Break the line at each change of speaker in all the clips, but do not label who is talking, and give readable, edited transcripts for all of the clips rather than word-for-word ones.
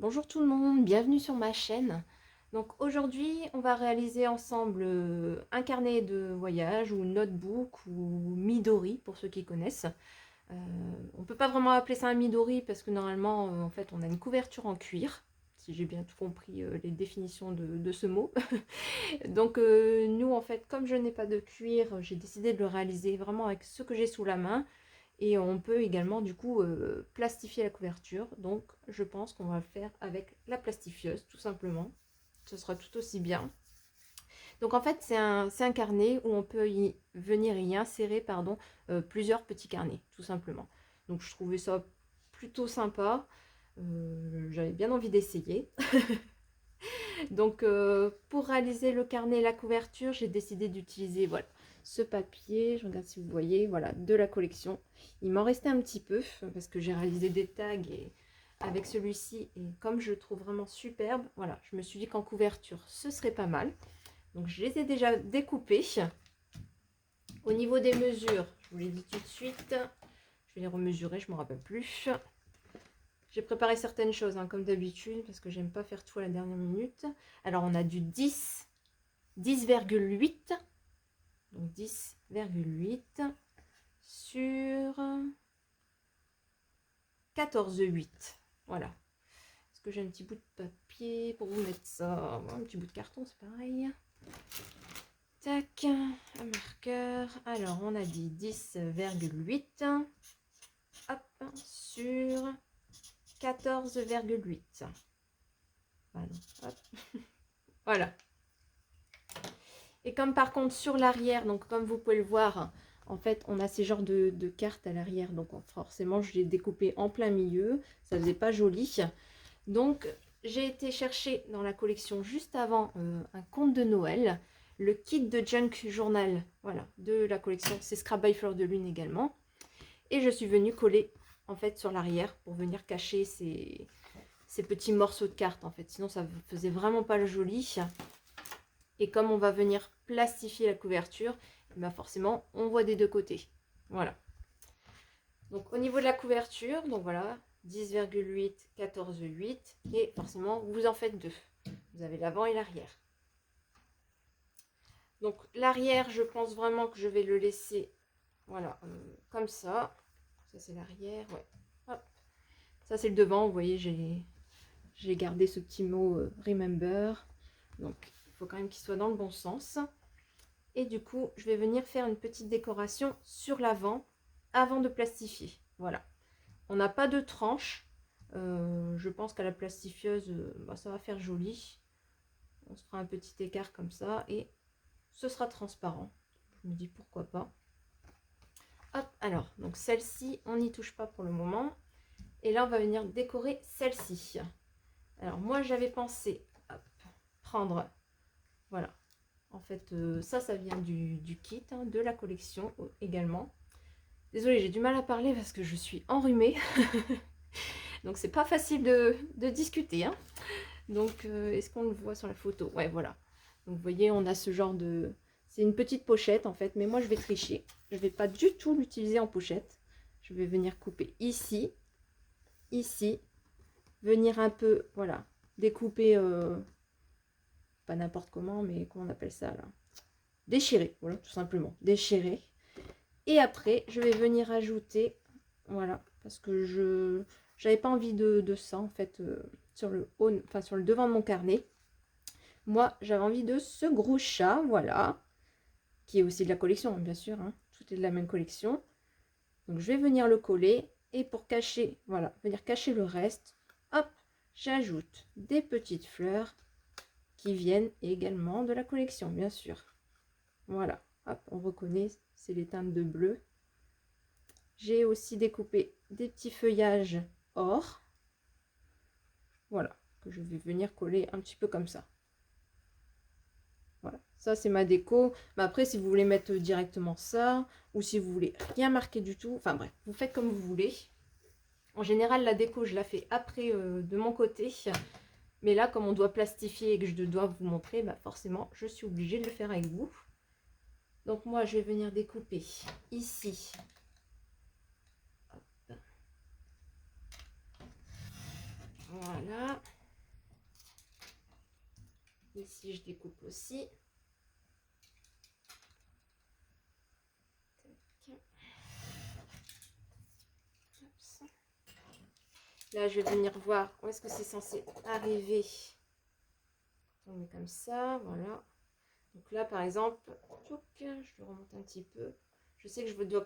Bonjour tout le monde, bienvenue sur ma chaîne. Donc aujourd'hui, on va réaliser ensemble un carnet de voyage ou notebook ou Midori pour ceux qui connaissent. On ne peut pas vraiment appeler ça un Midori parce que normalement, en fait, on a une couverture en cuir, si j'ai bien tout compris les définitions de ce mot. Donc nous, en fait, comme je n'ai pas de cuir, j'ai décidé de le réaliser vraiment avec ce que j'ai sous la main. Et on peut également du coup plastifier la couverture. Donc je pense qu'on va le faire avec la plastifieuse tout simplement. Ce sera tout aussi bien. Donc en fait c'est un carnet où on peut venir y insérer plusieurs petits carnets tout simplement. Donc je trouvais ça plutôt sympa. J'avais bien envie d'essayer. Donc pour réaliser le carnet et la couverture, j'ai décidé d'utiliser voilà, ce papier, je regarde si vous voyez, voilà, de la collection. Il m'en restait un petit peu parce que j'ai réalisé des tags avec celui-ci et comme je le trouve vraiment superbe, voilà, je me suis dit qu'en couverture, ce serait pas mal. Donc je les ai déjà découpés. Au niveau des mesures, je vous l'ai dit tout de suite, je vais les remesurer, je ne me rappelle plus. J'ai préparé certaines choses, hein, comme d'habitude, parce que j'aime pas faire tout à la dernière minute. Alors, on a du 10, 10,8. Donc, 10,8 sur 14,8. Voilà. Est-ce que j'ai un petit bout de papier pour vous mettre ça? Un petit bout de carton, c'est pareil. Tac, un marqueur. Alors, on a dit 10,8. Hop, sur 14,8. Voilà. Et comme par contre sur l'arrière, donc comme vous pouvez le voir, en fait on a ces genres de cartes à l'arrière. Donc forcément je l'ai découpé en plein milieu. Ça faisait pas joli. Donc j'ai été chercher dans la collection juste avant un conte de Noël. Le kit de Junk Journal, voilà, de la collection. C'est Scrap by Fleur de Lune également. Et je suis venue coller en fait sur l'arrière pour venir cacher ces petits morceaux de cartes en fait. Sinon ça faisait vraiment pas le joli. Et comme on va venir plastifier la couverture, ben forcément on voit des deux côtés. Voilà. Donc au niveau de la couverture, donc voilà, 10,8, 14,8. Et forcément vous en faites deux. Vous avez l'avant et l'arrière. Donc l'arrière, je pense vraiment que je vais le laisser, voilà, comme ça. Ça c'est l'arrière, ouais. Hop. Ça c'est le devant, vous voyez, j'ai gardé ce petit mot remember. Donc il faut quand même qu'il soit dans le bon sens. Et du coup, je vais venir faire une petite décoration sur l'avant avant de plastifier. Voilà. On n'a pas de tranche. Je pense qu'à la plastifieuse, ça va faire joli. On se fera un petit écart comme ça et ce sera transparent. Je me dis pourquoi pas. Hop, alors, donc celle-ci, on n'y touche pas pour le moment. Et là, on va venir décorer celle-ci. Alors, moi, j'avais pensé prendre, voilà. En fait, ça vient du kit, hein, de la collection également. Désolée, j'ai du mal à parler parce que je suis enrhumée. Donc, c'est pas facile de discuter. Hein. Donc, est-ce qu'on le voit sur la photo? Ouais, voilà. Donc, vous voyez, on a ce genre de... C'est une petite pochette, en fait. Mais moi, je vais tricher. Je ne vais pas du tout l'utiliser en pochette. Je vais venir couper ici. Ici. Venir un peu, voilà, découper... pas n'importe comment, mais comment on appelle ça, là? Déchirer, voilà, tout simplement. Déchirer. Et après, je vais venir ajouter, voilà, parce que je n'avais pas envie de ça, en fait, sur le haut, enfin, sur le devant de mon carnet. Moi, j'avais envie de ce gros chat, voilà, qui est aussi de la collection, bien sûr, hein, tout est de la même collection. Donc, je vais venir le coller, et pour cacher, voilà, venir cacher le reste, hop, j'ajoute des petites fleurs qui viennent également de la collection, bien sûr. Voilà, hop, on reconnaît, c'est les teintes de bleu. J'ai aussi découpé des petits feuillages or. Voilà, que je vais venir coller un petit peu comme ça. Voilà, ça c'est ma déco. Mais après, si vous voulez mettre directement ça, ou si vous voulez rien marquer du tout, enfin bref, vous faites comme vous voulez. En général, la déco, je la fais après de mon côté. Mais là, comme on doit plastifier et que je dois vous montrer, bah forcément, je suis obligée de le faire avec vous. Donc moi, je vais venir découper ici. Hop. Voilà. ici, je découpe aussi. Là, je vais venir voir où est-ce que c'est censé arriver. On met comme ça, voilà. Donc là, par exemple, je le remonte un petit peu. Je sais que je dois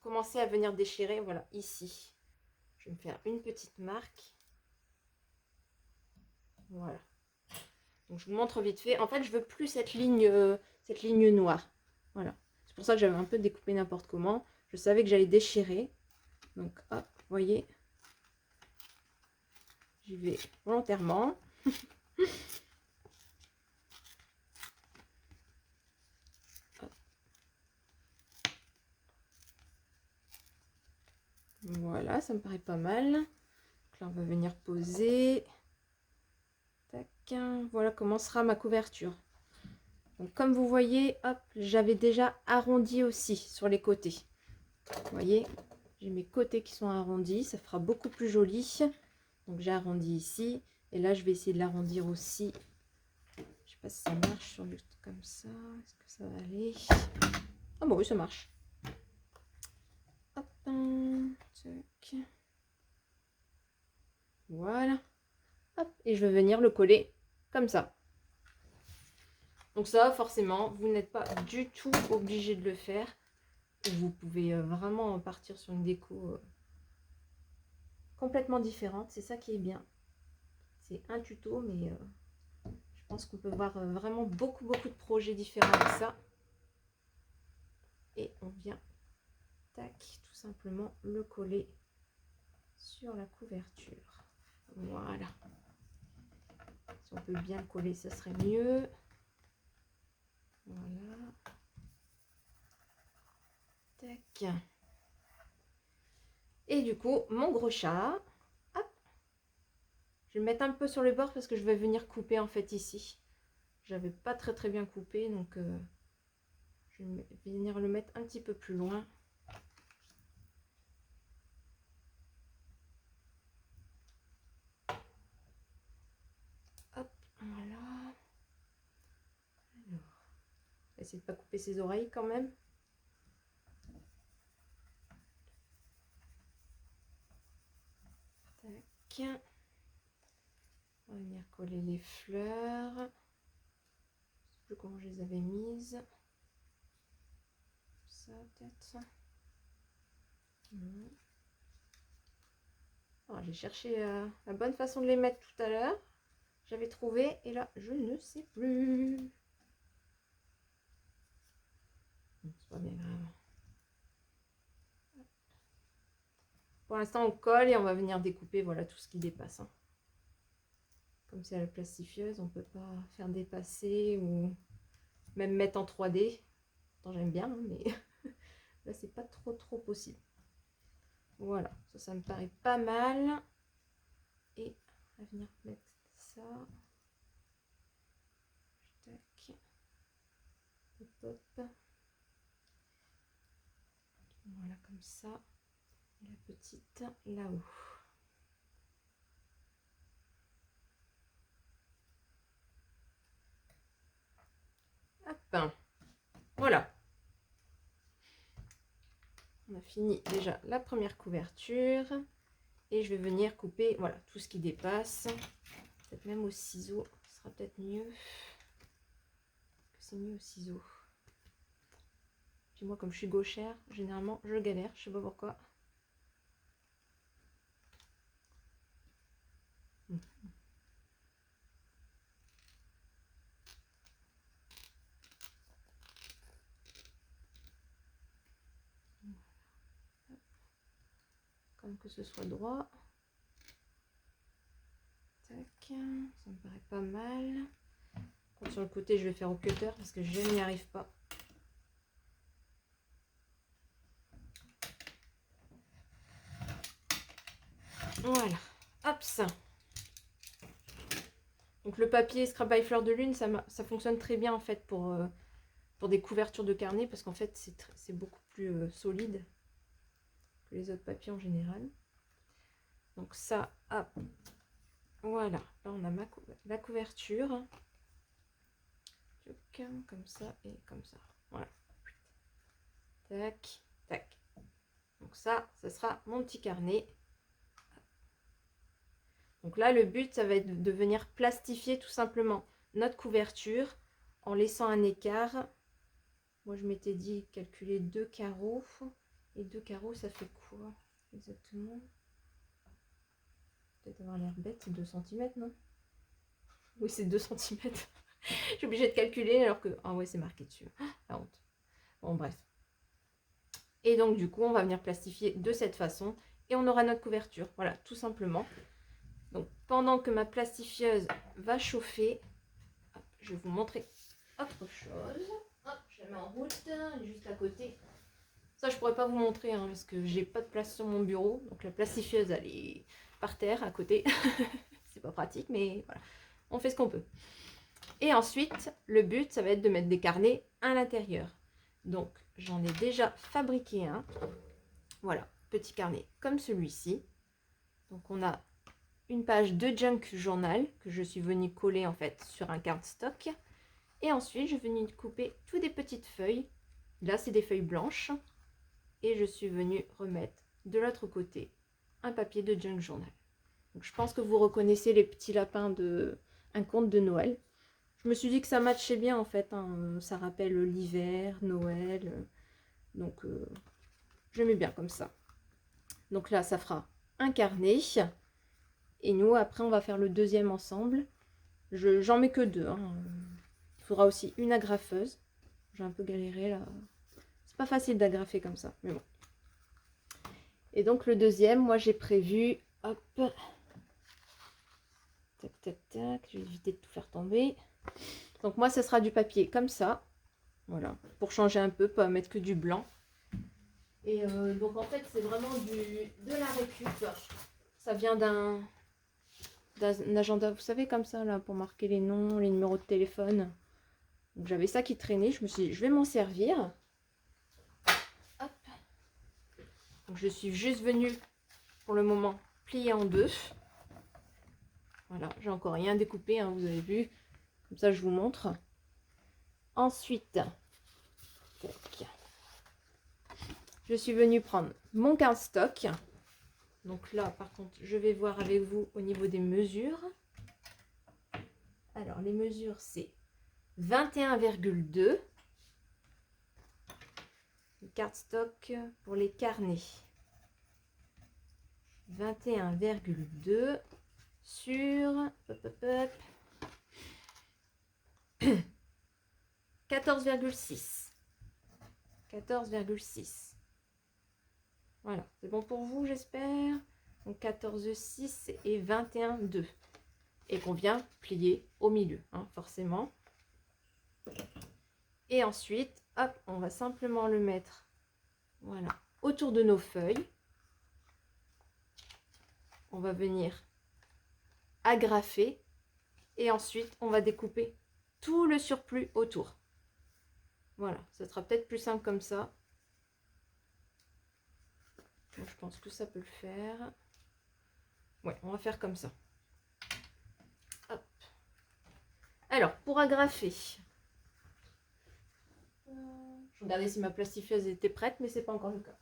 commencer à venir déchirer, voilà, ici. Je vais me faire une petite marque. Voilà. Donc je vous montre vite fait. En fait, je veux plus cette ligne noire. Voilà. C'est pour ça que j'avais un peu découpé n'importe comment. Je savais que j'allais déchirer. Donc, hop, vous voyez. J'y vais volontairement. Voilà, ça me paraît pas mal. Donc là, on va venir poser. Tac. Voilà comment sera ma couverture. Donc, comme vous voyez, hop, j'avais déjà arrondi aussi sur les côtés. Vous voyez, j'ai mes côtés qui sont arrondis. Ça fera beaucoup plus joli. Donc, j'ai arrondi ici. Et là, je vais essayer de l'arrondir aussi. Je ne sais pas si ça marche sur le comme ça. Est-ce que ça va aller? Ah bon, oui, ça marche. Hop, tac. Voilà. Hop, et je vais venir le coller comme ça. Donc ça, forcément, vous n'êtes pas du tout obligé de le faire. Vous pouvez vraiment partir sur une déco complètement différente. C'est ça qui est bien. C'est un tuto, mais je pense qu'on peut voir vraiment beaucoup de projets différents avec ça. Et on vient, tac, tout simplement le coller sur la couverture. Voilà. Si on peut bien le coller, ça serait mieux. Voilà. Tac. Et du coup, mon gros chat, hop, je vais le mettre un peu sur le bord parce que je vais venir couper en fait ici. J'avais pas très bien coupé, donc je vais venir le mettre un petit peu plus loin. Hop, voilà. Alors, essayer de pas couper ses oreilles quand même. Tac. On va venir coller les fleurs. Je ne sais plus comment je les avais mises. Ça peut-être. J'ai cherché la bonne façon de les mettre tout à l'heure. J'avais trouvé et là je ne sais plus. C'est pas bien grave. Pour l'instant on colle et on va venir découper voilà tout ce qui dépasse. Hein. Comme c'est à la plastifieuse, on peut pas faire dépasser ou même mettre en 3D. Pourtant j'aime bien, hein, mais là c'est pas trop possible. Voilà, ça me paraît pas mal. Et on va venir mettre ça. Tac. Hop, hop. Voilà comme ça. Et la petite là-haut. Hop. Voilà. On a fini déjà la première couverture. Et je vais venir couper voilà, tout ce qui dépasse. Peut-être même au ciseau. Ce sera peut-être mieux. C'est mieux au ciseau. Puis moi, comme je suis gauchère, généralement, je galère. Je sais pas pourquoi. Comme que ce soit droit. Tac. Ça me paraît pas mal. Quand sur le côté, je vais faire au cutter parce que je n'y arrive pas. Voilà. Hop ça. Donc le papier Scrap by Fleur de Lune, ça fonctionne très bien en fait pour des couvertures de carnet parce qu'en fait c'est beaucoup plus solide que les autres papiers en général. Donc ça, hop, voilà, là on a la couverture. Comme ça et comme ça. Voilà. Tac, tac. Donc ça sera mon petit carnet. Donc là, le but, ça va être de venir plastifier tout simplement notre couverture en laissant un écart. Moi, je m'étais dit calculer 2 carreaux. Et 2 carreaux, ça fait quoi exactement? Peut-être avoir l'air bête, c'est 2 cm, non? Oui, c'est 2 cm. Je suis obligée de calculer alors que... Ah ouais, c'est marqué dessus. Ah, la honte. Bon, bref. Et donc, du coup, on va venir plastifier de cette façon. Et on aura notre couverture. Voilà, tout simplement. Donc, pendant que ma plastifieuse va chauffer, hop, je vais vous montrer autre chose. Hop, je la mets en route, juste à côté. Ça, je pourrais pas vous montrer, hein, parce que j'ai pas de place sur mon bureau. Donc, la plastifieuse, elle est par terre, à côté. C'est pas pratique, mais voilà. On fait ce qu'on peut. Et ensuite, le but, ça va être de mettre des carnets à l'intérieur. Donc, j'en ai déjà fabriqué un. Voilà, petit carnet comme celui-ci. Donc, on a une page de junk journal que je suis venue coller en fait sur un cardstock. Et ensuite, je suis venue couper toutes des petites feuilles. Là, c'est des feuilles blanches. Et je suis venue remettre de l'autre côté un papier de junk journal. Donc, je pense que vous reconnaissez les petits lapins de un conte de Noël. Je me suis dit que ça matchait bien en fait. Hein. Ça rappelle l'hiver, Noël. Donc, j'aimais bien comme ça. Donc là, ça fera un carnet. Et nous, après, on va faire le deuxième ensemble. J'en mets que 2. Hein. Il faudra aussi une agrafeuse. J'ai un peu galéré là. C'est pas facile d'agrafer comme ça, mais bon. Et donc le deuxième, moi j'ai prévu, hop, tac, tac, tac, je vais éviter de tout faire tomber. Donc moi, ce sera du papier comme ça. Voilà, pour changer un peu, pas mettre que du blanc. Et donc en fait, c'est vraiment de la récup. Ça vient d'un agenda, vous savez, comme ça, là, pour marquer les noms, les numéros de téléphone. Donc j'avais ça qui traînait, je me suis dit, je vais m'en servir. Hop. Donc je suis juste venue, pour le moment, plier en 2. Voilà, j'ai encore rien découpé, hein, vous avez vu. Comme ça, je vous montre. Ensuite, tac, je suis venue prendre mon cardstock. Donc là, par contre, je vais voir avec vous au niveau des mesures. Alors, les mesures, c'est 21,2. Le cardstock pour les carnets. 21,2 sur 14,6. 14,6. Voilà, c'est bon pour vous, j'espère. Donc 14,6 et 21,2. Et qu'on vient plier au milieu, hein, forcément. Et ensuite, hop, on va simplement le mettre, voilà, autour de nos feuilles. On va venir agrafer. Et ensuite, on va découper tout le surplus autour. Voilà, ça sera peut-être plus simple comme ça. Bon, je pense que ça peut le faire. Ouais, on va faire comme ça. Hop. Alors, pour agrafer, je regardais si ma plastifieuse était prête, mais c'est pas encore le cas.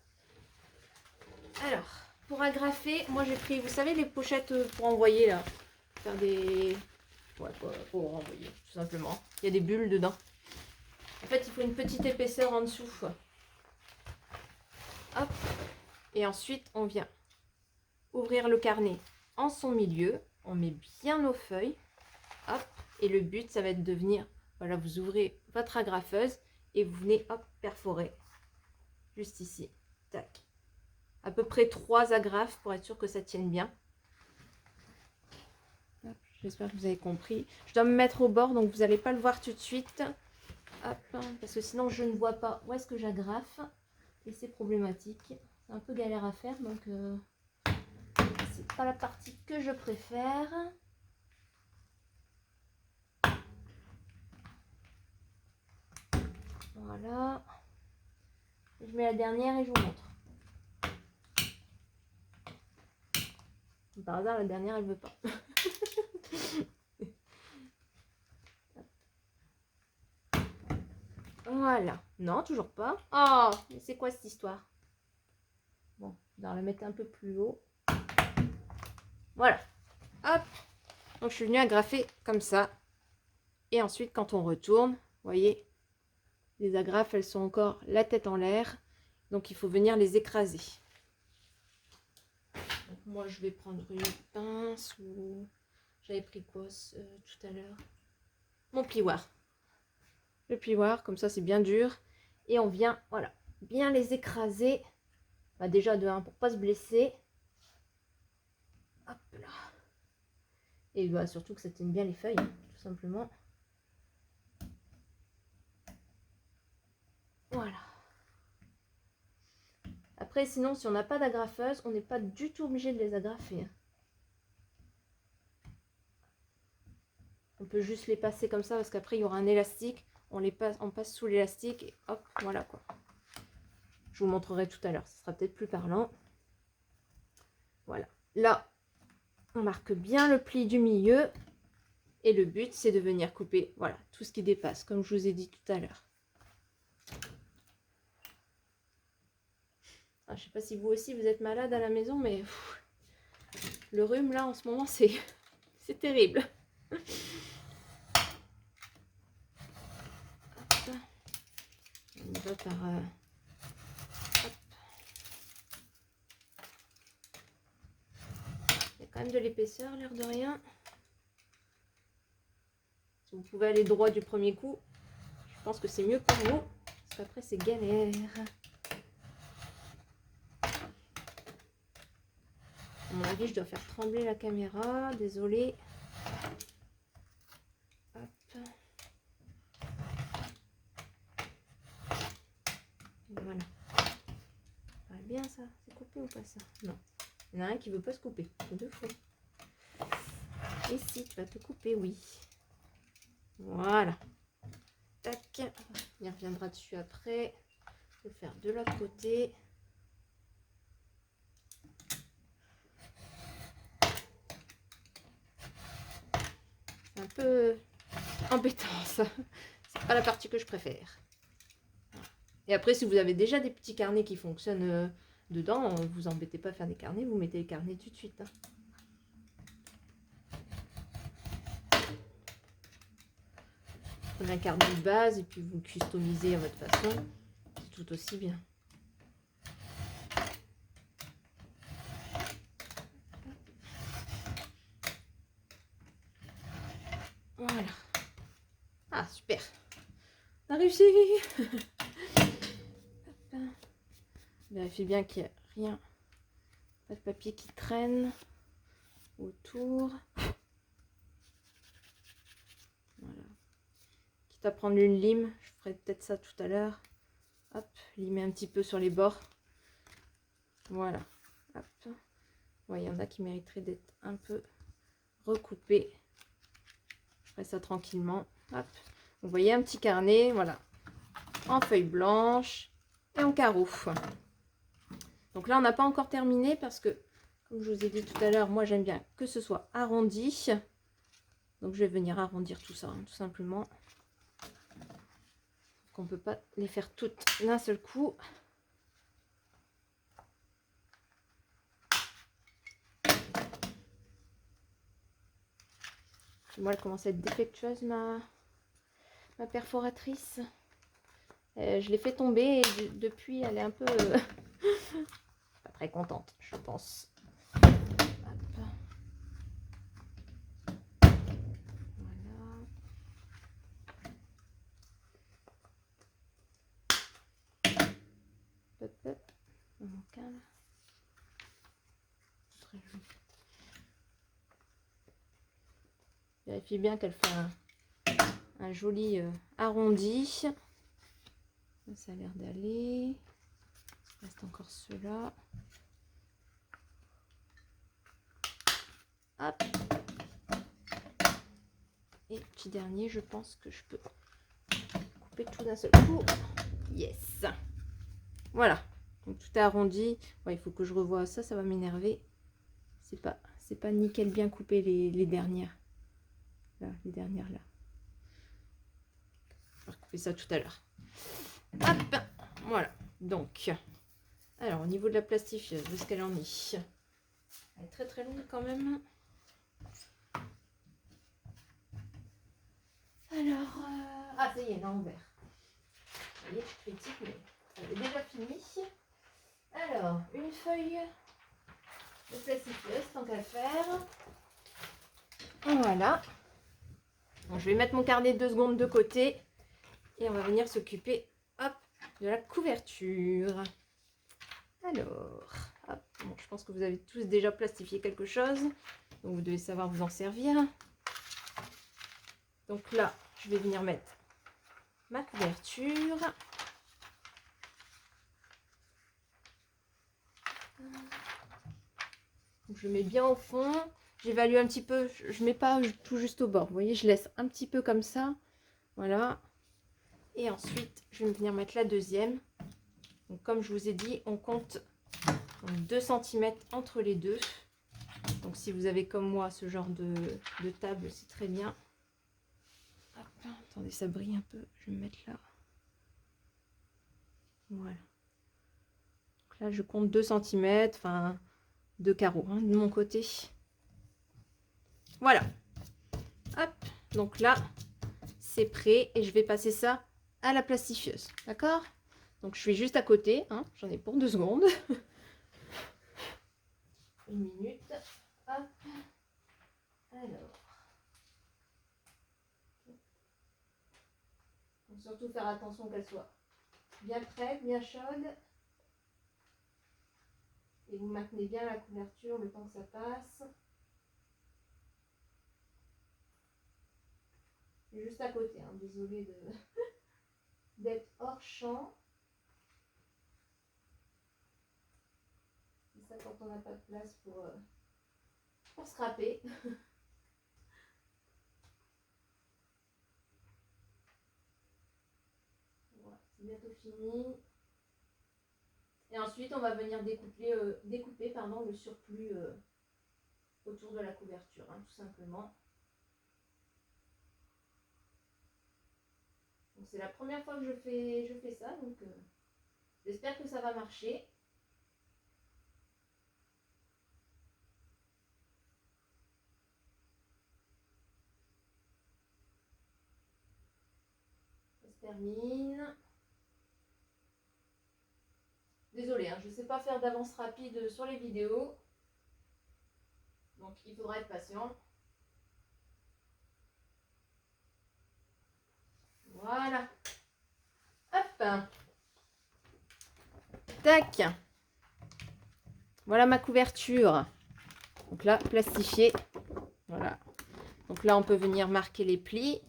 Alors, pour agrafer, moi j'ai pris, vous savez, les pochettes pour envoyer là. Faire des... Ouais, pour envoyer, tout simplement. Il y a des bulles dedans. En fait, il faut une petite épaisseur en dessous. Hop. Et ensuite, on vient ouvrir le carnet en son milieu. On met bien nos feuilles. Hop. Et le but, ça va être de venir, voilà, vous ouvrez votre agrafeuse et vous venez, hop, perforer. Juste ici. Tac. À peu près 3 agrafes pour être sûr que ça tienne bien. J'espère que vous avez compris. Je dois me mettre au bord, donc vous n'allez pas le voir tout de suite. Hop, parce que sinon, je ne vois pas où est-ce que j'agrafe. Et c'est problématique. C'est un peu galère à faire, donc c'est pas la partie que je préfère. Voilà. Je mets la dernière et je vous montre. Par hasard, la dernière, elle veut pas. Voilà. Non, toujours pas. Oh, mais c'est quoi cette histoire? Bon, on va la mettre un peu plus haut. Voilà. Hop. Donc, je suis venue agrafer comme ça. Et ensuite, quand on retourne, vous voyez, les agrafes, elles sont encore la tête en l'air. Donc, il faut venir les écraser. Donc, moi, je vais prendre une pince ou... J'avais pris quoi tout à l'heure? Mon plioir. Le plioir, comme ça, c'est bien dur. Et on vient, voilà, bien les écraser. Bah, déjà, de 1, pour pas se blesser. Hop là. Et bah, surtout que ça tienne bien les feuilles, tout simplement. Voilà. Après, sinon, si on n'a pas d'agrafeuse, on n'est pas du tout obligé de les agrafer. On peut juste les passer comme ça parce qu'après, il y aura un élastique. On passe sous l'élastique et hop, voilà quoi. Je vous montrerai tout à l'heure. Ce sera peut-être plus parlant. Voilà. Là, on marque bien le pli du milieu. Et le but, c'est de venir couper, voilà, tout ce qui dépasse, comme je vous ai dit tout à l'heure. Je ne sais pas si vous aussi, vous êtes malade à la maison, mais le rhume, là, en ce moment, c'est terrible. Hop. On y va par... Il y a quand même de l'épaisseur, l'air de rien. Si vous pouvez aller droit du premier coup, je pense que c'est mieux pour vous. Parce qu'après, c'est galère. À mon avis, je dois faire trembler la caméra. Désolée. Hop. Voilà. Ça va bien ça? C'est coupé ou pas ça? Non. Il y en a un qui veut pas se couper. Deux fois. Et si tu vas te couper, oui. Voilà. Tac. On y reviendra dessus après. Je vais faire de l'autre côté. C'est un peu embêtant ça. C'est pas la partie que je préfère. Et après, si vous avez déjà des petits carnets qui fonctionnent dedans, vous embêtez pas à faire des carnets, vous mettez les carnets tout de suite. Hein. Prenez un carnet de base et puis vous le customisez à votre façon. C'est tout aussi bien. Voilà. Ah, super. On a réussi. Vérifiez bien qu'il n'y a rien. Pas de papier qui traîne autour. Voilà. Quitte à prendre une lime, je ferai peut-être ça tout à l'heure. Hop, limer un petit peu sur les bords. Voilà. Hop. Ouais, il y en a qui mériteraient d'être un peu recoupés. Je ferai ça tranquillement. Hop. Vous voyez un petit carnet, voilà, en feuille blanche et en carreau. Donc là, on n'a pas encore terminé parce que, comme je vous ai dit tout à l'heure, moi j'aime bien que ce soit arrondi. Donc je vais venir arrondir tout ça, hein, tout simplement. Qu'on ne peut pas les faire toutes d'un seul coup. Moi, elle commence à être défectueuse, ma perforatrice. Je l'ai fait tomber et depuis, elle est un peu pas très contente, je pense. Hop. Voilà. Hop, hop. On en cale. Très joli. Vérifiez bien qu'elle fait un joli arrondi. Ça a l'air d'aller. Il reste encore ceux-là. Hop. Et petit dernier, je pense que je peux couper tout d'un seul coup. Yes. Voilà. Donc tout est arrondi. Ouais, il faut que je revoie ça, ça va m'énerver. C'est pas nickel bien coupé les dernières. Là, les dernières là. Je vais recouper ça tout à l'heure. Hop, voilà. Donc, alors au niveau de la plastifieuse, où est-ce qu'elle en est? Elle est très très longue quand même. Alors, ah ça y est, elle a ouvert. Vous voyez, je critique, mais elle est déjà finie. Alors, une feuille de plastifieuse, tant qu'à faire. Voilà. Bon, je vais mettre mon carnet 2 secondes de côté. Et on va venir s'occuper, hop, de la couverture. Alors, hop, bon, je pense que vous avez tous déjà plastifié quelque chose. Donc, vous devez savoir vous en servir. Donc là, je vais venir mettre ma couverture. Donc, je mets bien au fond. J'évalue un petit peu. Je ne mets pas tout juste au bord. Vous voyez, je laisse un petit peu comme ça. Voilà. Et ensuite, je vais venir mettre la deuxième. Donc, comme je vous ai dit, on compte 2 cm entre les deux. Donc, si vous avez comme moi ce genre de table, c'est très bien. Hop, attendez, ça brille un peu. Je vais me mettre là. Voilà. Donc là, je compte 2 cm, enfin 2 carreaux hein, de mon côté. Voilà. Hop, donc là, c'est prêt et je vais passer ça à la plastifieuse. D'accord? Donc, je suis juste à côté. Hein, j'en ai pour 2 secondes. 1 minute. Hop. Alors. Faut surtout faire attention qu'elle soit bien prête, bien chaude. Et vous maintenez bien la couverture le temps que ça passe. Je suis juste à côté, hein. Désolée d'être hors champ. C'est ça quand on n'a pas de place pour scraper. Voilà, c'est bientôt fini. Et ensuite, on va venir découper le surplus autour de la couverture, hein, tout simplement. Donc c'est la première fois que je fais ça, donc j'espère que ça va marcher. Ça se termine. Désolée, hein, je ne sais pas faire d'avance rapide sur les vidéos. Donc il faudra être patient. Voilà. Hop. Tac. Voilà ma couverture. Donc là, plastifiée. Voilà. Donc là, on peut venir marquer les plis.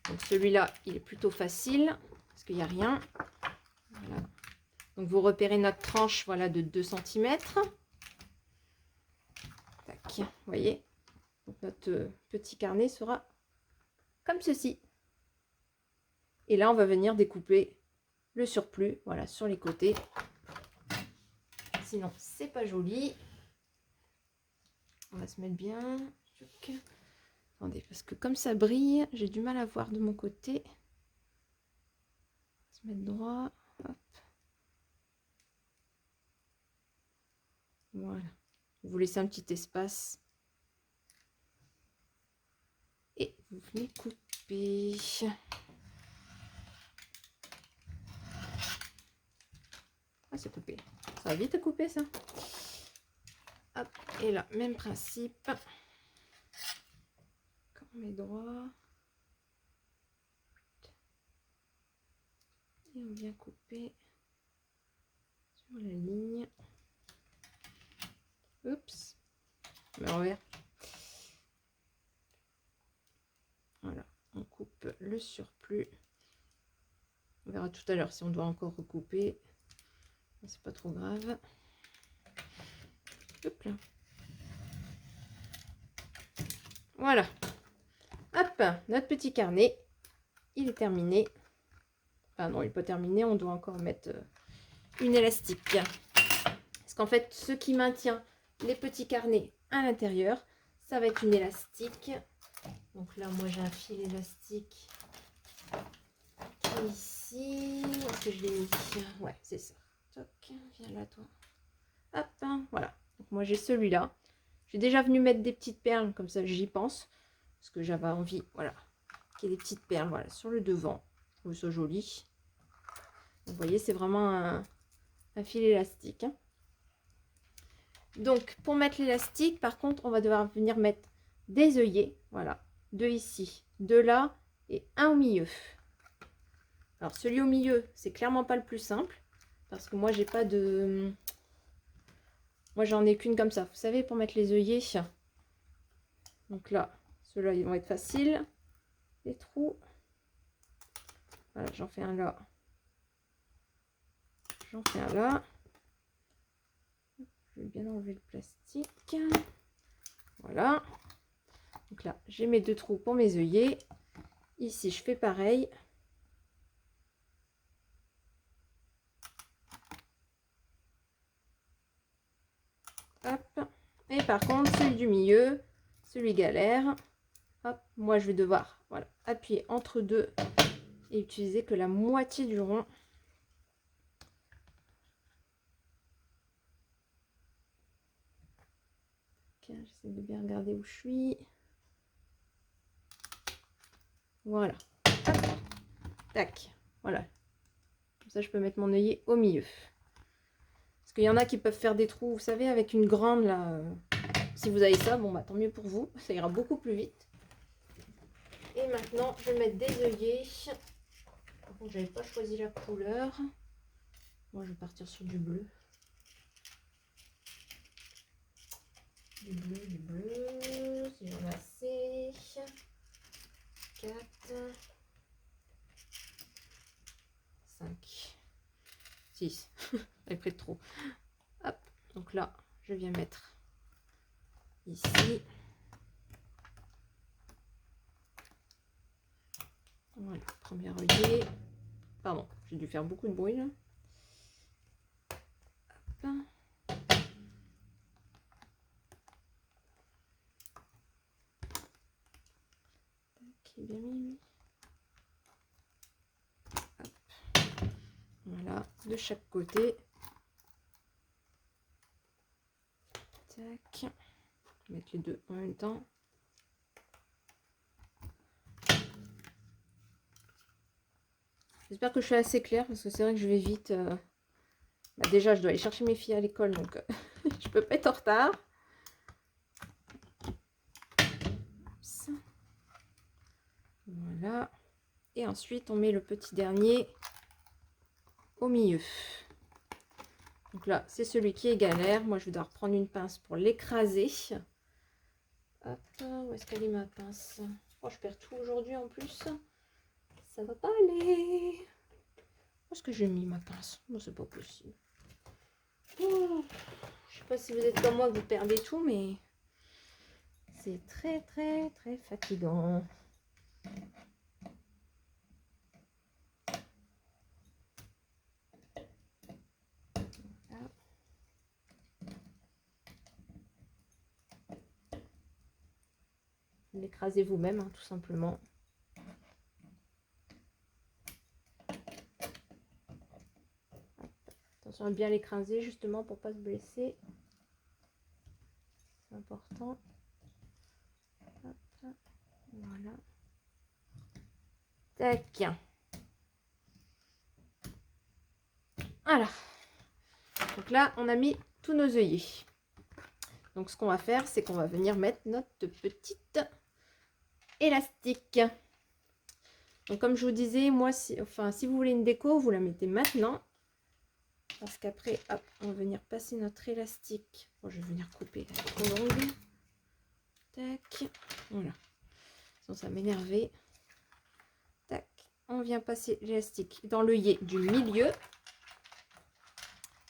Donc celui-là, il est plutôt facile parce qu'il n'y a rien. Voilà. Donc vous repérez notre tranche, voilà, de 2 cm. Tac, vous voyez. Donc notre petit carnet sera comme ceci. Et là, on va venir découper le surplus, voilà, sur les côtés. Sinon, c'est pas joli. On va se mettre bien. Attendez, parce que comme ça brille, j'ai du mal à voir de mon côté. On va se mettre droit. Hop. Voilà. Vous laissez un petit espace. Et vous venez couper. Ah, c'est coupé. Ça va vite à couper, ça. Hop. Et là, même principe. Quand on met droit. Et on vient couper sur la ligne. Oups. Mais envers. Voilà. On coupe le surplus. On verra tout à l'heure si on doit encore recouper. C'est pas trop grave. Hop là. Voilà. Hop, notre petit carnet, il est terminé. Enfin non, il n'est pas terminé, on doit encore mettre une élastique. Parce qu'en fait, ce qui maintient les petits carnets à l'intérieur, ça va être une élastique. Donc là, moi j'ai un fil élastique qui est ici. ici. Où est-ce que je l'ai mis? Ouais, c'est ça. Toc, viens là toi. Hop, hein, voilà. Donc moi j'ai celui-là. J'ai déjà venu mettre des petites perles, comme ça j'y pense. Parce que j'avais envie, voilà, qu'il y ait des petites perles, voilà, sur le devant. Je trouve ça joli. Vous voyez, c'est vraiment un fil élastique. Hein. Donc, pour mettre l'élastique, par contre, on va devoir venir mettre des œillets. Voilà, deux ici, deux là et un au milieu. Alors, celui au milieu, c'est clairement pas le plus simple. Parce que moi, j'ai pas de... Moi, j'en ai qu'une comme ça. Vous savez, pour mettre les œillets. Donc là, ceux-là, ils vont être faciles. Les trous. Voilà, j'en fais un là. J'en fais un là. Je vais bien enlever le plastique. Voilà. Donc là, j'ai mes deux trous pour mes œillets. Ici, je fais pareil. Hop. Et par contre, celui du milieu, celui galère. Hop, moi, je vais devoir voilà, appuyer entre deux et utiliser que la moitié du rond. J'essaie de bien regarder où je suis. Voilà. Hop. Tac. Voilà. Comme ça, je peux mettre mon œillet au milieu. Parce qu'il y en a qui peuvent faire des trous, vous savez, avec une grande, là. Si vous avez ça, bon, bah, tant mieux pour vous. Ça ira beaucoup plus vite. Et maintenant, je vais mettre des œillets. Par contre, j'avais pas choisi la couleur. Moi, je vais partir sur du bleu. Du bleu, du bleu. Si j'en ai assez. 4. 5. 6. J'avais pris de trop. Hop. Donc là, je viens mettre ici. Voilà, premier œillet. Pardon, j'ai dû faire beaucoup de bruit là. Hop. Qui est bien mis lui. Hop. Voilà, de chaque côté. Tac. Je vais mettre les deux en même temps. J'espère que je suis assez claire parce que c'est vrai que je vais vite. Bah déjà, je dois aller chercher mes filles à l'école, donc je peux pas être en retard. Voilà. Et ensuite, on met le petit dernier au milieu. Donc là, c'est celui qui est galère. Moi, je vais devoir prendre une pince pour l'écraser. Hop, où est-ce qu'elle est ma pince? Oh, je perds tout aujourd'hui en plus. Ça va pas aller. Où est-ce que j'ai mis ma pince? Bon, c'est pas possible. Oh, je sais pas si vous êtes comme moi que vous perdez tout, mais c'est très très très fatigant. Voilà. L'écrasez vous-même, hein, tout simplement. Attention à bien l'écraser justement pour pas se blesser. C'est important. Hop, voilà. Tac. Voilà. Donc là, on a mis tous nos œillets. Donc ce qu'on va faire, c'est qu'on va venir mettre notre petite élastique. Donc comme je vous disais, moi, si vous voulez une déco, vous la mettez maintenant. Parce qu'après, hop, on va venir passer notre élastique. Bon, je vais venir couper, elle est trop longue. Tac. Voilà. Sinon, ça m'énervait. Tac. On vient passer l'élastique dans l'œillet du milieu.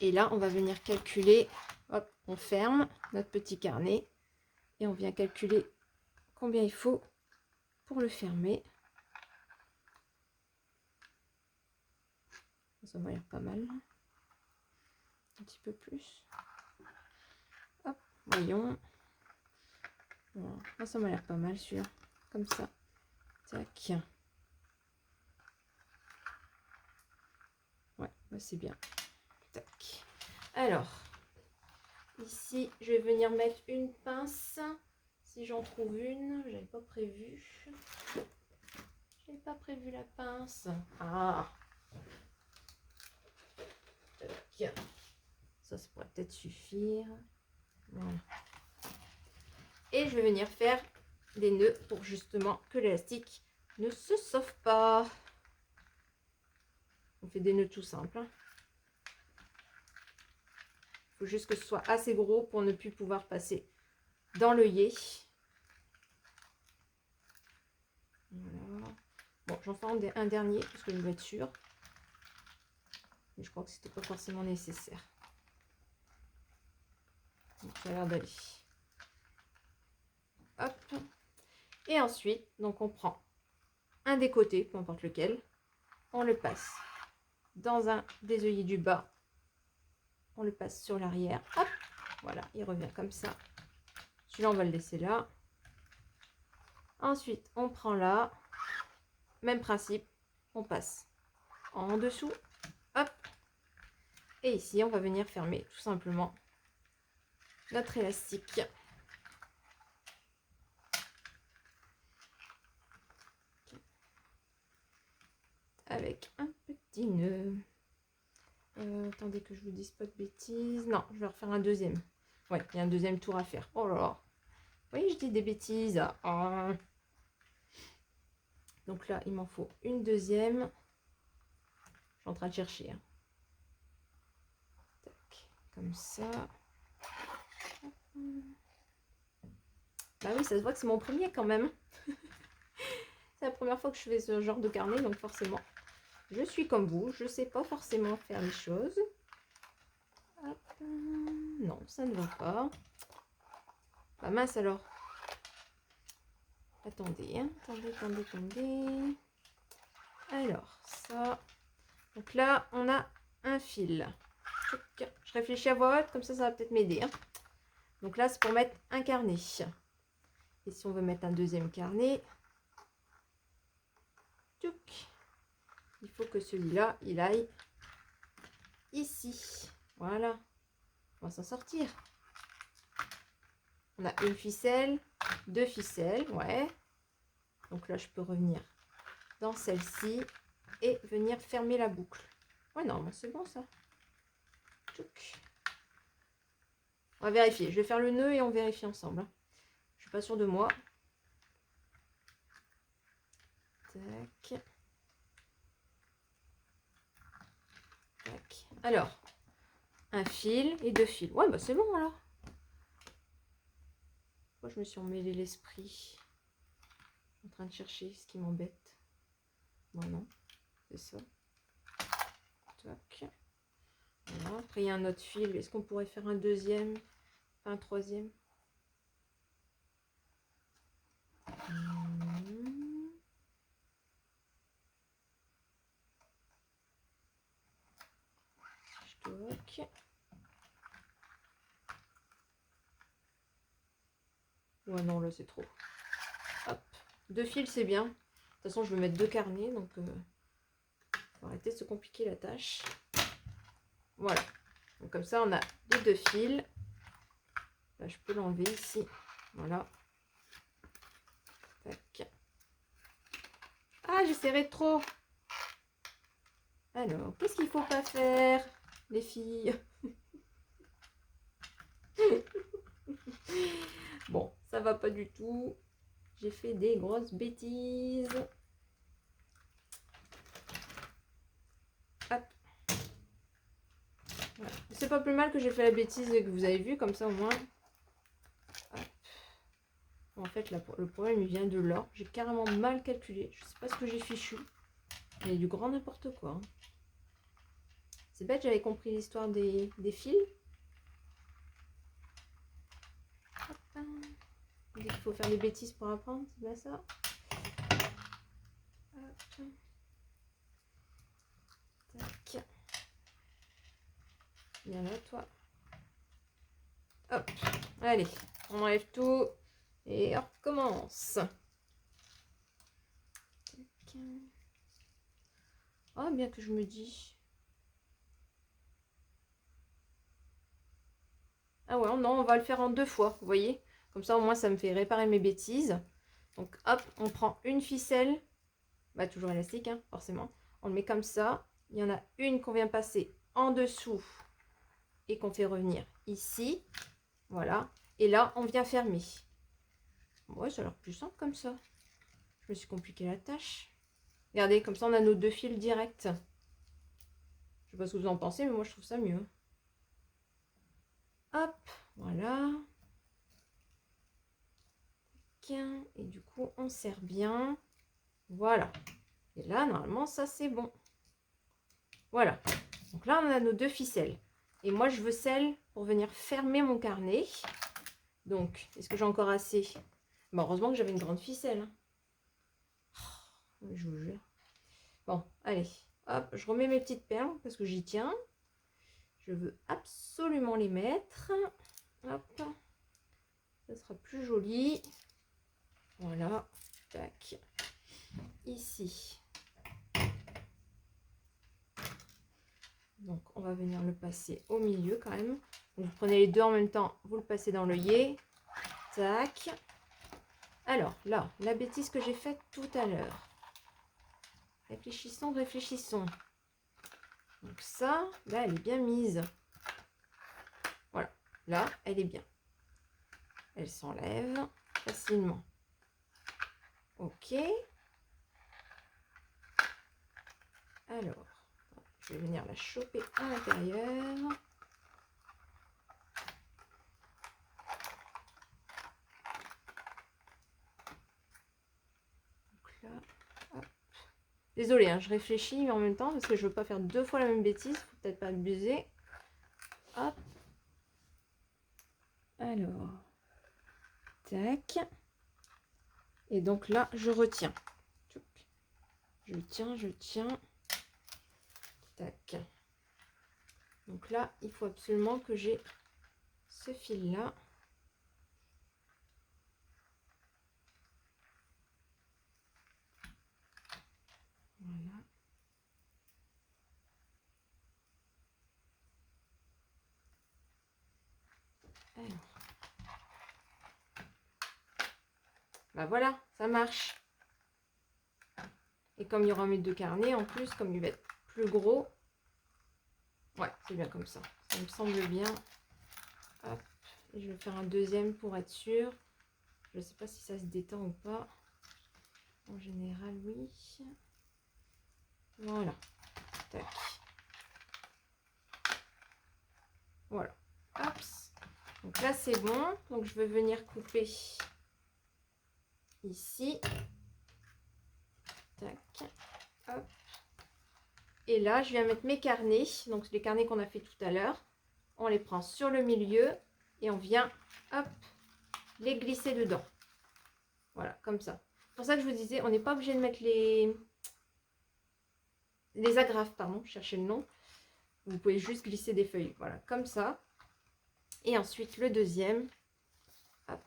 Et là, on va venir calculer. Hop, on ferme notre petit carnet. Et on vient calculer combien il faut pour le fermer. Ça m'a l'air pas mal. Un petit peu plus. Hop, voyons. Voilà. Ça m'a l'air pas mal celui-là. Comme ça. Tac. C'est bien. Tac. Alors, ici, je vais venir mettre une pince. Si j'en trouve une, j'avais pas prévu. J'avais pas prévu la pince. Ah. Tac. Ça pourrait peut-être suffire. Voilà. Et je vais venir faire des nœuds pour justement que l'élastique ne se sauve pas. On fait des nœuds tout simples. Il faut juste que ce soit assez gros pour ne plus pouvoir passer dans l'œillet. Voilà. Bon, j'en fais un dernier parce que je veux être sûre. Mais je crois que c'était pas forcément nécessaire. Donc, ça a l'air d'aller. Hop. Et ensuite, donc on prend un des côtés, peu importe lequel. On le passe dans un des œillets du bas. On le passe sur l'arrière. Hop. Voilà, il revient comme ça. Celui-là, on va le laisser là. Ensuite, on prend là. Même principe. On passe en dessous. Hop. Et ici, on va venir fermer tout simplement notre élastique. Avec un petit nœud. Attendez que je vous dise pas de bêtises. Non, je vais refaire un deuxième. Ouais, il y a un deuxième tour à faire. Oh là là. Vous voyez, je dis des bêtises. Ah. Donc là, il m'en faut une deuxième. Je suis en train de chercher. Hein. Tac, comme ça. Bah oui, ça se voit que c'est mon premier quand même. C'est la première fois que je fais ce genre de carnet, donc forcément, je suis comme vous. Je sais pas forcément faire les choses. Hop. Non, ça ne va pas. Bah mince alors. Attendez, hein. Attendez. Alors, ça. Donc là, on a un fil. Je réfléchis à voix haute, comme ça va peut-être m'aider. Hein. Donc là, c'est pour mettre un carnet. Et si on veut mettre un deuxième carnet, il faut que celui-là, il aille ici. Voilà. On va s'en sortir. On a une ficelle, deux ficelles, ouais. Donc là, je peux revenir dans celle-ci et venir fermer la boucle. Ouais, non, c'est bon ça. On va vérifier. Je vais faire le nœud et on vérifie ensemble. Hein. Je suis pas sûre de moi. Tac. Tac. Alors, un fil et deux fils. Ouais, bah c'est bon alors. Pourquoi je me suis emmêlé l'esprit? Je suis en train de chercher ce qui m'embête. Bon, non, c'est ça. Tac. Voilà. Après, il y a un autre fil. Est-ce qu'on pourrait faire un deuxième? Un troisième? Tac. Ouais, non, là, c'est trop. Hop. Deux fils, c'est bien. De toute façon, je vais mettre deux carnets, donc faut arrêter de se compliquer la tâche. Voilà. Donc, comme ça, on a les deux fils. Là, je peux l'enlever ici. Voilà. Tac. Ah, j'ai serré trop. Alors, qu'est-ce qu'il faut pas faire, les filles? Bon, ça va pas du tout. J'ai fait des grosses bêtises. Hop. Voilà. C'est pas plus mal que j'ai fait la bêtise que vous avez vu, comme ça au moins. Hop. En fait, là, le problème il vient de là. J'ai carrément mal calculé. Je sais pas ce que j'ai fichu. Mais du grand n'importe quoi. Hein. C'est bête, j'avais compris l'histoire des fils. Hop. Il faut faire des bêtises pour apprendre, c'est bien ça. Hop. Tac. Viens là, toi. Hop. Allez, on enlève tout et on recommence. Tac. Oh, bien que je me dis. Ah ouais, non, on va le faire en 2 fois, vous voyez. Comme ça, au moins, ça me fait réparer mes bêtises. Donc, hop, on prend une ficelle. Bah, toujours élastique, hein, forcément. On le met comme ça. Il y en a une qu'on vient passer en dessous et qu'on fait revenir ici. Voilà. Et là, on vient fermer. Ouais, ça a l'air plus simple comme ça. Je me suis compliqué la tâche. Regardez, comme ça, on a nos 2 fils directs. Je sais pas ce que vous en pensez, mais moi, je trouve ça mieux. Hop, voilà. Et du coup, on serre bien. Voilà. Et là, normalement, ça, c'est bon. Voilà. Donc là, on a nos 2 ficelles. Et moi, je veux celle pour venir fermer mon carnet. Donc, est-ce que j'ai encore assez? Bon, heureusement que j'avais une grande ficelle. Hein. Oh, je vous jure. Bon, allez. Hop, je remets mes petites perles parce que j'y tiens. Je veux absolument les mettre. Hop. Ça sera plus joli. Voilà. Tac. Ici. Donc, on va venir le passer au milieu quand même. Donc, vous prenez les deux en même temps, vous le passez dans l'œillet. Tac. Alors, là, la bêtise que j'ai faite tout à l'heure. Réfléchissons, réfléchissons. Donc ça, là, elle est bien mise. Voilà. Là, elle est bien. Elle s'enlève facilement. Ok. Alors, je vais venir la choper à l'intérieur. Donc là, hop. Désolée, hein, je réfléchis mais en même temps parce que je veux pas faire 2 fois la même bêtise. Faut peut-être pas abuser. Hop. Alors, tac. Et donc là, je retiens. Je tiens, je tiens. Tac. Donc là, il faut absolument que j'ai ce fil-là. Voilà. Alors. Bah voilà, ça marche. Et comme il y aura mes 2 carnets, en plus, comme il va être plus gros, ouais, c'est bien comme ça. Ça me semble bien. Hop. Et je vais faire un deuxième pour être sûr. Je ne sais pas si ça se détend ou pas. En général, oui. Voilà. Tac. Voilà. Hop. Donc là, c'est bon. Donc, je vais venir couper ici. Tac. Hop. Et là, je viens mettre mes carnets. Donc, les carnets qu'on a fait tout à l'heure. On les prend sur le milieu et on vient, hop, les glisser dedans. Voilà, comme ça. C'est pour ça que je vous disais, on n'est pas obligé de mettre les agrafes, pardon, cherchez le nom. Vous pouvez juste glisser des feuilles, voilà, comme ça. Et ensuite, le deuxième, hop,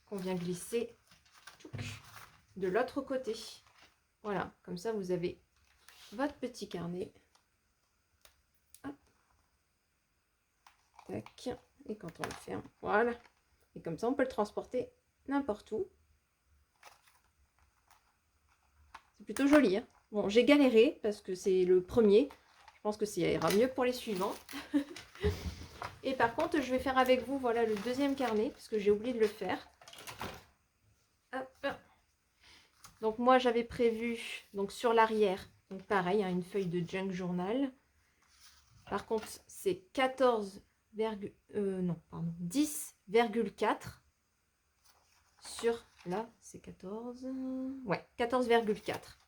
qu'on vient glisser de l'autre côté. Voilà, comme ça, vous avez votre petit carnet. Hop. Tac. Et quand on le ferme, voilà. Et comme ça, on peut le transporter n'importe où. C'est plutôt joli, hein. Bon, j'ai galéré parce que c'est le premier. Je pense que ça ira mieux pour les suivants. Et par contre, je vais faire avec vous, voilà, le deuxième carnet, parce que j'ai oublié de le faire. Hop. Donc moi, j'avais prévu, donc sur l'arrière, donc pareil, hein, une feuille de junk journal. Par contre, c'est 10,4 sur, là, c'est 14, ouais, 14,4.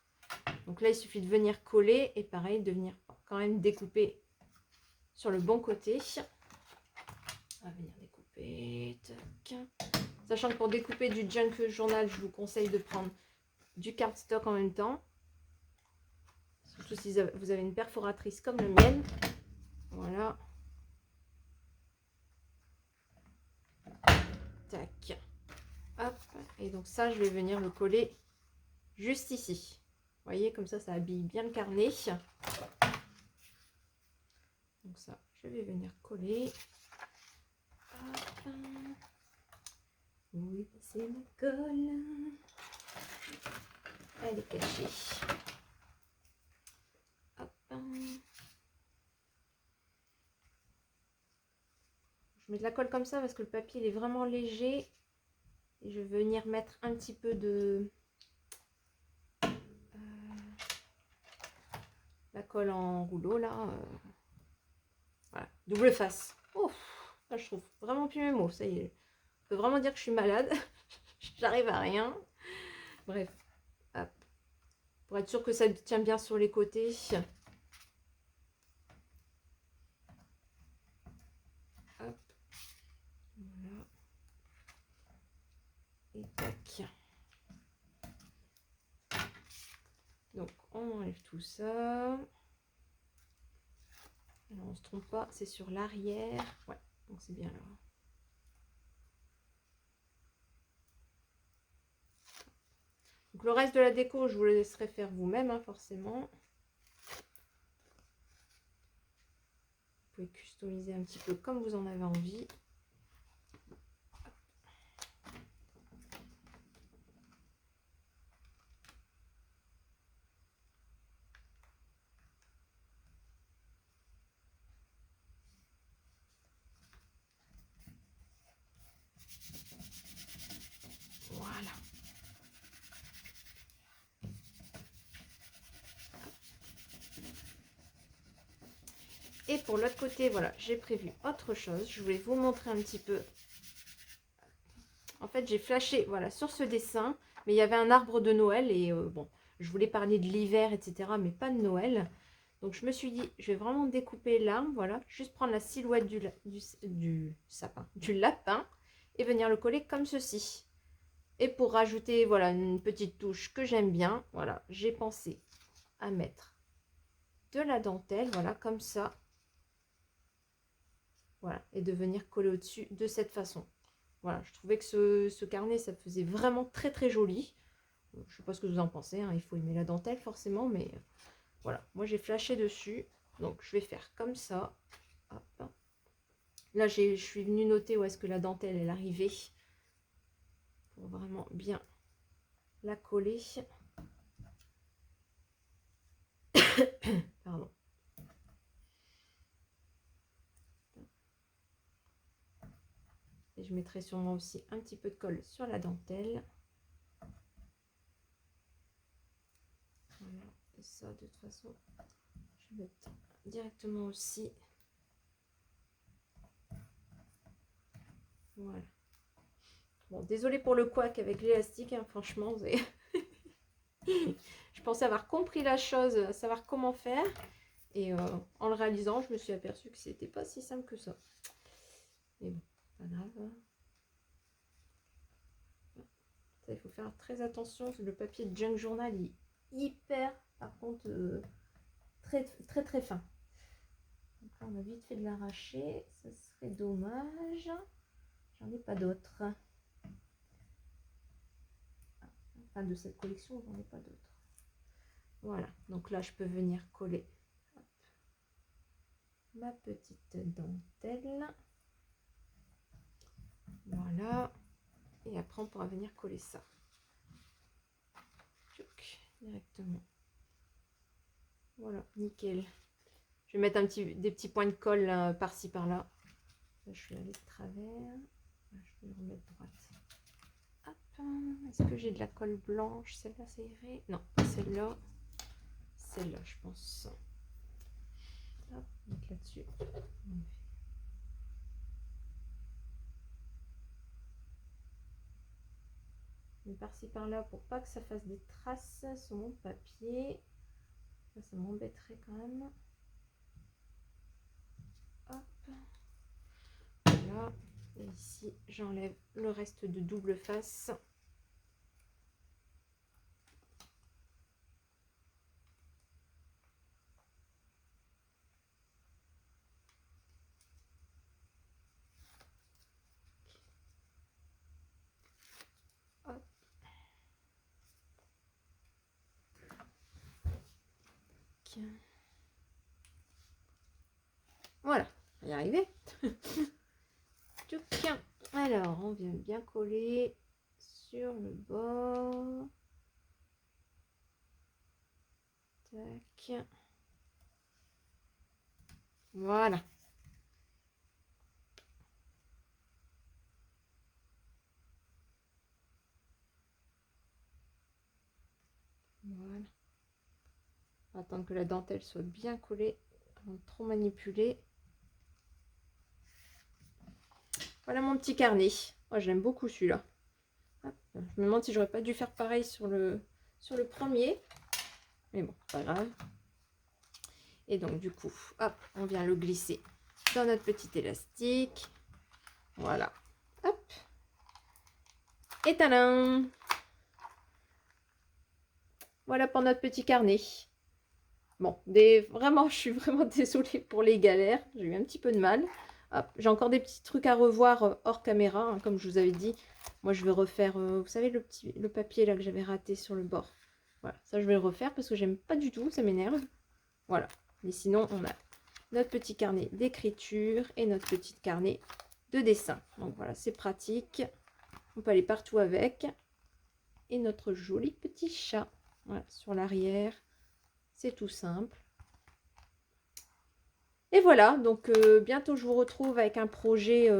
Donc là, il suffit de venir coller et pareil, de venir quand même découper sur le bon côté. On va venir découper. Tac. Sachant que pour découper du junk journal, je vous conseille de prendre du cardstock en même temps. Surtout si vous avez une perforatrice comme la mienne. Voilà. Tac. Hop. Et donc ça, je vais venir le coller juste ici. Vous voyez, comme ça habille bien le carnet. Donc ça, je vais venir coller. Hop. Où est passée ma colle? Elle est cachée. Hop. Je mets de la colle comme ça parce que le papier il est vraiment léger. Et je vais venir mettre un petit peu de la colle en rouleau là. Voilà, double face. Ouf, là je trouve vraiment plus mes mots. Ça y est, je peux vraiment dire que je suis malade. J'arrive à rien. Bref, hop. Pour être sûr que ça tient bien sur les côtés. Hop. Voilà. Et tac. Donc on enlève tout ça. Alors on se trompe pas, c'est sur l'arrière. Ouais, donc c'est bien là. Donc le reste de la déco, je vous le laisserai faire vous-même, hein, forcément. Vous pouvez customiser un petit peu comme vous en avez envie. Voilà. Et pour l'autre côté, voilà, j'ai prévu autre chose. Je voulais vous montrer un petit peu. En fait, j'ai flashé, voilà, sur ce dessin, mais il y avait un arbre de Noël et bon, je voulais parler de l'hiver, etc., mais pas de Noël. Donc, je me suis dit, je vais vraiment découper l'arbre, voilà, juste prendre la silhouette du sapin, du lapin et venir le coller comme ceci. Et pour rajouter, voilà, une petite touche que j'aime bien, voilà, j'ai pensé à mettre de la dentelle, voilà, comme ça. Voilà, et de venir coller au-dessus de cette façon. Voilà, je trouvais que ce carnet, ça faisait vraiment très très joli. Je ne sais pas ce que vous en pensez, hein, il faut aimer la dentelle forcément, mais voilà, moi j'ai flashé dessus. Donc je vais faire comme ça. Hop. Là, je suis venue noter où est-ce que la dentelle est arrivée. Pour vraiment bien la coller. Pardon. Et je mettrai sûrement aussi un petit peu de colle sur la dentelle. Voilà, et ça de toute façon, je vais mettre directement aussi. Voilà. Bon, désolé pour le couac avec l'élastique, hein, franchement, je pensais avoir compris la chose, savoir comment faire. Et en le réalisant, je me suis aperçue que c'était pas si simple que ça. Mais bon, pas grave. Ça, il faut faire très attention. Le papier de Junk Journal est hyper, par contre, très très très fin. Donc là, on a vite fait de l'arracher. Ça serait dommage. J'en ai pas d'autres. Enfin, de cette collection, j'en ai pas d'autres. Voilà. Donc là, je peux venir coller ma petite dentelle. Voilà. Et après, on pourra venir coller ça. Directement. Voilà, nickel. Je vais mettre des petits points de colle par-ci, par-là. Là, je suis allée de travers. Là, je vais le remettre droite. Hop. Est-ce que j'ai de la colle blanche? Celle-là, ça irait? Non, pas celle-là. Celle-là, je pense. Hop, mettre là-dessus. Mais par-ci par-là pour pas que ça fasse des traces sur mon papier. Ça m'embêterait quand même. Hop. Voilà. Et ici, j'enlève le reste de double face. Hop. Voilà, on va y arriver. vient bien coller sur le bord. Tac. Voilà. Voilà. Attendre que la dentelle soit bien collée avant de trop manipuler. Voilà mon petit carnet. Moi, j'aime beaucoup celui-là. Je me demande si j'aurais pas dû faire pareil sur le premier. Mais bon, pas grave. Et donc, du coup, hop, on vient le glisser dans notre petit élastique. Voilà. Hop. Et tadam! Voilà pour notre petit carnet. Bon, vraiment, je suis vraiment désolée pour les galères. J'ai eu un petit peu de mal. J'ai encore des petits trucs à revoir hors caméra, hein, comme je vous avais dit. Moi, je vais refaire, vous savez, le papier là que j'avais raté sur le bord. Voilà, ça, je vais le refaire parce que j'aime pas du tout, ça m'énerve. Voilà. Mais sinon, on a notre petit carnet d'écriture et notre petit carnet de dessin. Donc voilà, c'est pratique. On peut aller partout avec. Et notre joli petit chat. Voilà, sur l'arrière. C'est tout simple. Et voilà, donc bientôt je vous retrouve avec un projet,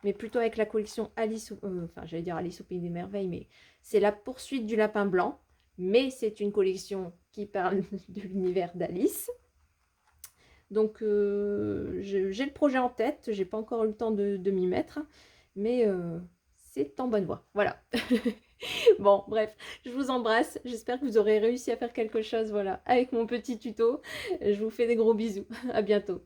mais plutôt avec la collection Alice, enfin j'allais dire Alice au Pays des Merveilles, mais c'est la poursuite du lapin blanc. Mais c'est une collection qui parle de l'univers d'Alice. Donc j'ai le projet en tête, j'ai pas encore eu le temps de m'y mettre, mais c'est en bonne voie. Voilà. Bon, bref, je vous embrasse. J'espère que vous aurez réussi à faire quelque chose, voilà, avec mon petit tuto. Je vous fais des gros bisous. À bientôt.